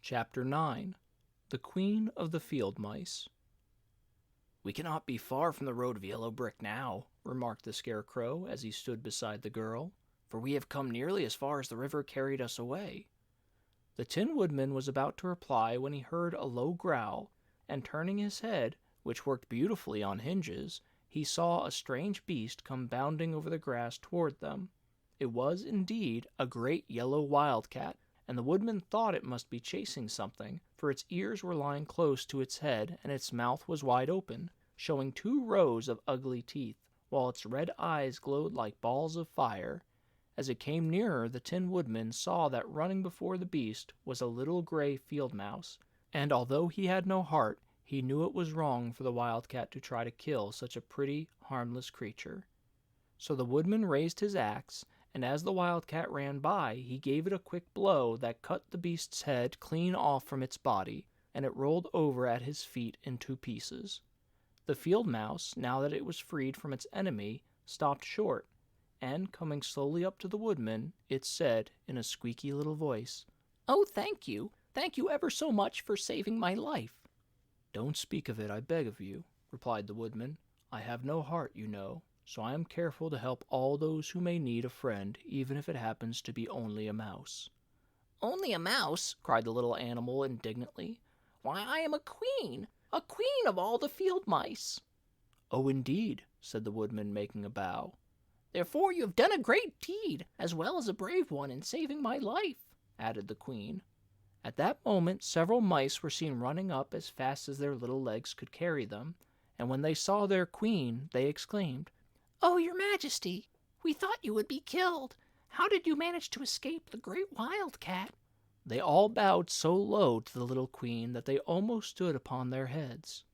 Chapter 9. The Queen of the Field Mice. "We cannot be far from the road of yellow brick now," remarked the Scarecrow as he stood beside the girl, "for we have come nearly as far as the river carried us away." The Tin Woodman was about to reply when he heard a low growl, and turning his head, which worked beautifully on hinges, he saw a strange beast come bounding over the grass toward them. It was, indeed, a great yellow wildcat, and the Woodman thought it must be chasing something, for its ears were lying close to its head and its mouth was wide open, showing 2 rows of ugly teeth, while its red eyes glowed like balls of fire. As it came nearer, the Tin Woodman saw that running before the beast was a little gray field mouse, and although he had no heart, he knew it was wrong for the wildcat to try to kill such a pretty, harmless creature. So the Woodman raised his axe, and as the wildcat ran by, he gave it a quick blow that cut the beast's head clean off from its body, and it rolled over at his feet in 2 pieces. The field mouse, now that it was freed from its enemy, stopped short, and coming slowly up to the Woodman, it said in a squeaky little voice, "Oh, thank you ever so much for saving my life." "Don't speak of it, I beg of you," replied the Woodman. "I have no heart, you know, so I am careful to help all those who may need a friend, even if it happens to be only a mouse." "Only a mouse?" cried the little animal indignantly. "Why, I am a queen of all the field mice." "Oh, indeed," said the Woodman, making a bow. "Therefore you have done a great deed, as well as a brave one, in saving my life," added the queen. At that moment several mice were seen running up as fast as their little legs could carry them, and when they saw their queen, they exclaimed, "Oh, your Majesty, we thought you would be killed. How did you manage to escape the great wildcat?" They all bowed so low to the little queen that they almost stood upon their heads.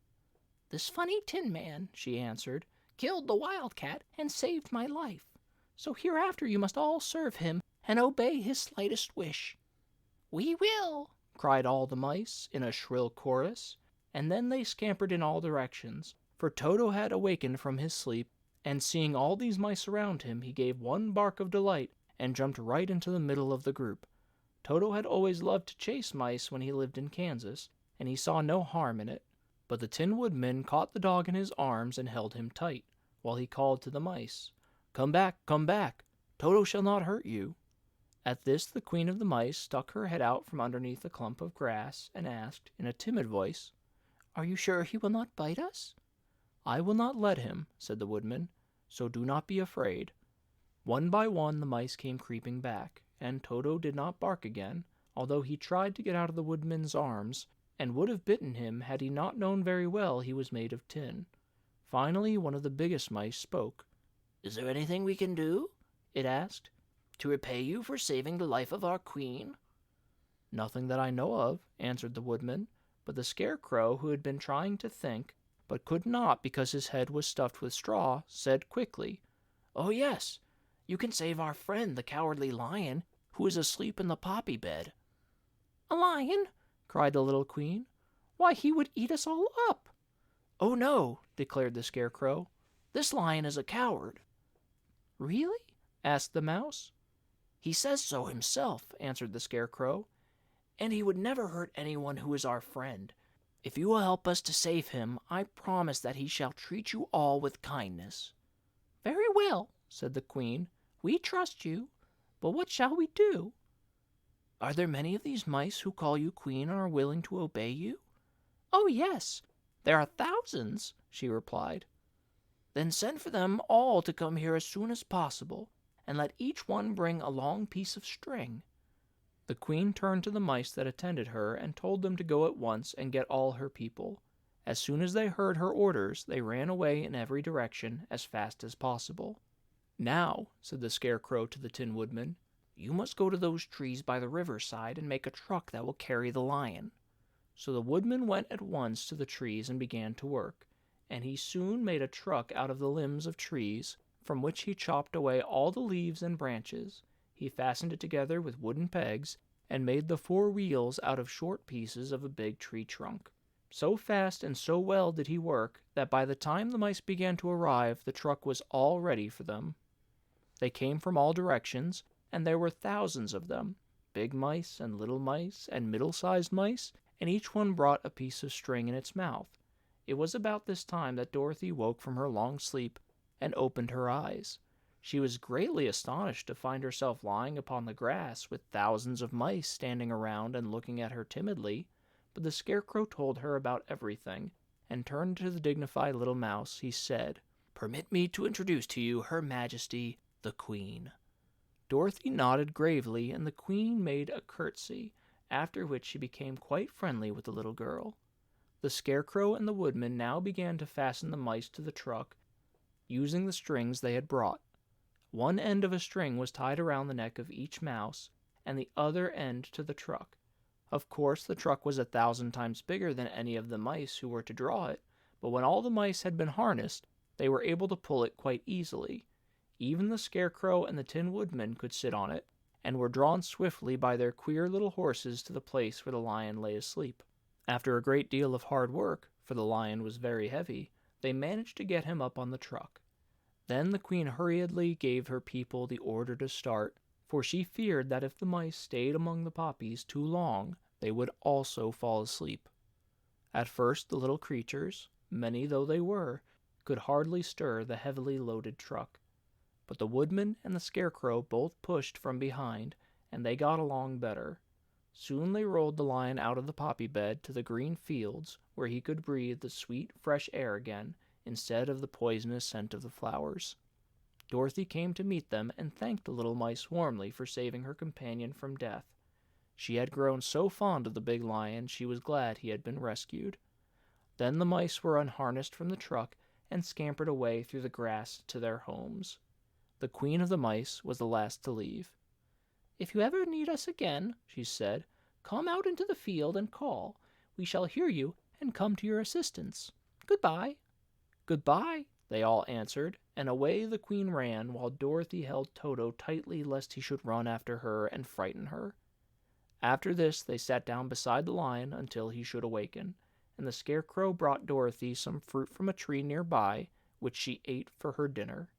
"This funny Tin Man," she answered, "killed the wildcat and saved my life. So hereafter you must all serve him and obey his slightest wish." "We will," cried all the mice in a shrill chorus, and then they scampered in all directions, for Toto had awakened from his sleep, and seeing all these mice around him, he gave one bark of delight and jumped right into the middle of the group. Toto had always loved to chase mice when he lived in Kansas, and he saw no harm in it, but the Tin Woodman caught the dog in his arms and held him tight, while he called to the mice, come back, Toto shall not hurt you." At this the Queen of the Mice stuck her head out from underneath a clump of grass and asked, in a timid voice, "Are you sure he will not bite us?" "I will not let him," said the Woodman, "so do not be afraid." One by one the mice came creeping back, and Toto did not bark again, although he tried to get out of the Woodman's arms, and would have bitten him had he not known very well he was made of tin. Finally one of the biggest mice spoke. "Is there anything we can do?" it asked, "to repay you for saving the life of our queen?" "Nothing that I know of," answered the Woodman, but the Scarecrow, who had been trying to think, but could not because his head was stuffed with straw, said quickly, "Oh, yes, you can save our friend the Cowardly Lion, who is asleep in the poppy bed." "A lion?" cried the little queen. "Why, he would eat us all up." "Oh, no," declared the Scarecrow. "This lion is a coward." "Really?" asked the mouse. "He says so himself," answered the Scarecrow, "and he would never hurt anyone who is our friend. If you will help us to save him, I promise that he shall treat you all with kindness." "Very well," said the queen. "We trust you, but what shall we do?" "Are there many of these mice who call you queen and are willing to obey you?" "Oh, yes, there are thousands," she replied. "Then send for them all to come here as soon as possible, and let each one bring a long piece of string." The queen turned to the mice that attended her and told them to go at once and get all her people. As soon as they heard her orders, they ran away in every direction as fast as possible. "Now," said the Scarecrow to the Tin Woodman, "you must go to those trees by the riverside and make a truck that will carry the lion." So the Woodman went at once to the trees and began to work, and he soon made a truck out of the limbs of trees, from which he chopped away all the leaves and branches. He fastened it together with wooden pegs, and made the 4 wheels out of short pieces of a big tree trunk. So fast and so well did he work, that by the time the mice began to arrive, the truck was all ready for them. They came from all directions, and there were thousands of them, big mice and little mice and middle-sized mice, and each one brought a piece of string in its mouth. It was about this time that Dorothy woke from her long sleep and opened her eyes. She was greatly astonished to find herself lying upon the grass with thousands of mice standing around and looking at her timidly, but the Scarecrow told her about everything, and turned to the dignified little mouse. He said, "Permit me to introduce to you Her Majesty, the Queen." Dorothy nodded gravely, and the Queen made a curtsy, after which she became quite friendly with the little girl. The Scarecrow and the Woodman now began to fasten the mice to the truck, using the strings they had brought. One end of a string was tied around the neck of each mouse, and the other end to the truck. Of course, the truck was 1,000 times bigger than any of the mice who were to draw it, but when all the mice had been harnessed, they were able to pull it quite easily. Even the Scarecrow and the Tin Woodman could sit on it, and were drawn swiftly by their queer little horses to the place where the lion lay asleep. After a great deal of hard work, for the lion was very heavy, they managed to get him up on the truck. Then the Queen hurriedly gave her people the order to start, for she feared that if the mice stayed among the poppies too long, they would also fall asleep. At first the little creatures, many though they were, could hardly stir the heavily loaded truck. But the Woodman and the Scarecrow both pushed from behind, and they got along better. Soon they rolled the lion out of the poppy bed to the green fields, where he could breathe the sweet, fresh air again, instead of the poisonous scent of the flowers. Dorothy came to meet them and thanked the little mice warmly for saving her companion from death. She had grown so fond of the big lion she was glad he had been rescued. Then the mice were unharnessed from the truck and scampered away through the grass to their homes. The Queen of the Mice was the last to leave. "If you ever need us again," she said, "come out into the field and call. We shall hear you and come to your assistance. Goodbye." "Goodbye," they all answered, and away the Queen ran, while Dorothy held Toto tightly lest he should run after her and frighten her. After this they sat down beside the lion until he should awaken, and the Scarecrow brought Dorothy some fruit from a tree near by, which she ate for her dinner.